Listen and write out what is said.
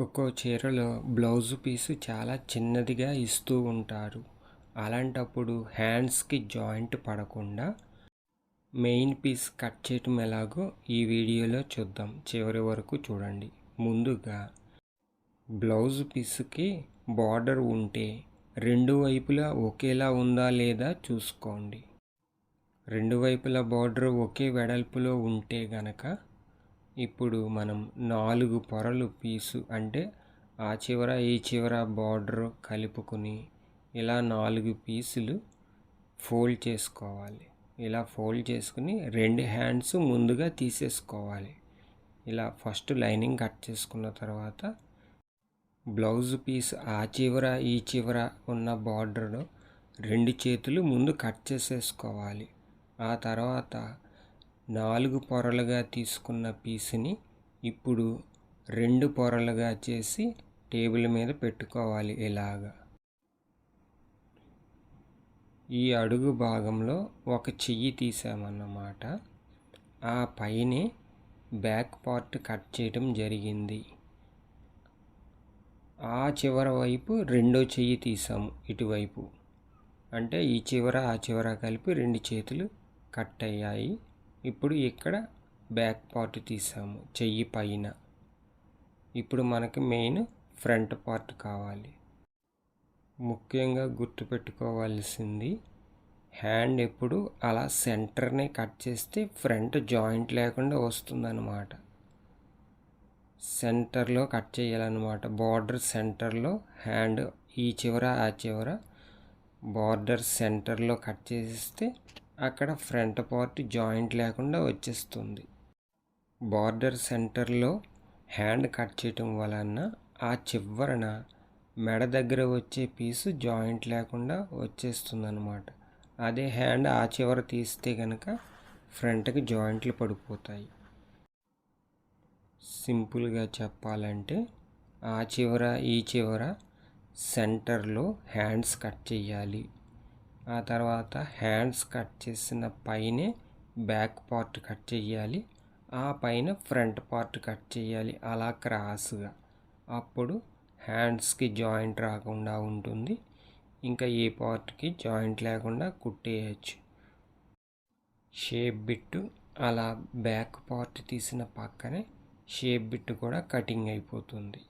ఒక్కో చీరలో blouse piece చాలా చిన్నదిగా ఇస్తూ ఉంటారు. అలాంటప్పుడు హ్యాండ్స్కి జాయింట్ పడకుండా మెయిన్ పీస్ కట్ చేయటం ఎలాగో ఈ వీడియోలో చూద్దాం. చివరి వరకు చూడండి. ముందుగా బ్లౌజ్ పీస్కి బార్డర్ ఉంటే రెండు వైపులా ఒకేలా ఉందా లేదా చూసుకోండి. రెండు వైపులా బార్డర్ ఒకే వెడల్పులో ఉంటే గనక ఇప్పుడు మనం 4 పొరలు పీసు అంటే ఆ చివర ఈ చివర బార్డర్ కలుపుకుని ఇలా 4 పీసులు ఫోల్డ్ చేసుకోవాలి. ఇలా ఫోల్డ్ చేసుకుని రెండు హ్యాండ్స్ ముందుగా తీసేసుకోవాలి. ఇలా ఫస్ట్ లైనింగ్ కట్ చేసుకున్న తర్వాత బ్లౌజ్ పీస్ ఆ చివర ఈ చివర ఉన్న బార్డర్ రెండు చేతులు ముందు కట్ చేసేసుకోవాలి. ఆ తర్వాత 4 పొరలుగా తీసుకున్న పీసుని ఇప్పుడు 2 పొరలుగా చేసి టేబుల్ మీద పెట్టుకోవాలి. ఇలాగా ఈ అడుగు భాగంలో ఒక చెయ్యి తీసామన్నమాట. ఆ పైనే బ్యాక్ పార్ట్ కట్ చేయడం జరిగింది. ఆ చివర వైపు రెండో చెయ్యి తీసాము ఇటువైపు. అంటే ఈ చివర ఆ చివర కలిపి రెండు చేతులు కట్ అయ్యాయి. ఇప్పుడు ఇక్కడ బ్యాక్ పార్ట్ తీసాము చెయ్యి పైన. ఇప్పుడు మనకి మెయిన్ ఫ్రంట్ పార్ట్ కావాలి. ముఖ్యంగా గుర్తుపెట్టుకోవాల్సింది హ్యాండ్ ఎప్పుడు అలా సెంటర్నే కట్ చేస్తే ఫ్రంట్ జాయింట్ లేకుండా వస్తుందన్నమాట. సెంటర్లో కట్ చేయాలన్నమాట. బార్డర్ సెంటర్లో హ్యాండ్ ఈ చివర ఆ చివర బార్డర్ సెంటర్లో కట్ చేస్తే అక్కడ ఫ్రంట్ పార్ట్ జాయింట్ లేకుండా వచ్చేస్తుంది. బార్డర్ సెంటర్లో హ్యాండ్ కట్ చేయటం వలన ఆ చివరన మెడ దగ్గర వచ్చే పీసు జాయింట్ లేకుండా వచ్చేస్తుందన్నమాట. అదే హ్యాండ్ ఆ చివర తీస్తే కనుక ఫ్రంట్కి జాయింట్లు పడిపోతాయి. సింపుల్గా చెప్పాలంటే ఆ చివర ఈ చివర సెంటర్లో హ్యాండ్స్ కట్ చేయాలి. ఆ తర్వాత హ్యాండ్స్ కట్ చేసిన పైనే బ్యాక్ పార్ట్ కట్ చేయాలి. ఆ పైన ఫ్రంట్ పార్ట్ కట్ చేయాలి అలా క్రాస్గా. అప్పుడు హ్యాండ్స్కి జాయింట్ రాకుండా ఉంటుంది. ఇంకా ఏ పార్ట్కి జాయింట్ లేకుండా కుట్టేయచ్చు. షేప్ బిట్టు అలా బ్యాక్ పార్ట్ తీసిన పక్కనే షేప్ బిట్టు కూడా కటింగ్ అయిపోతుంది.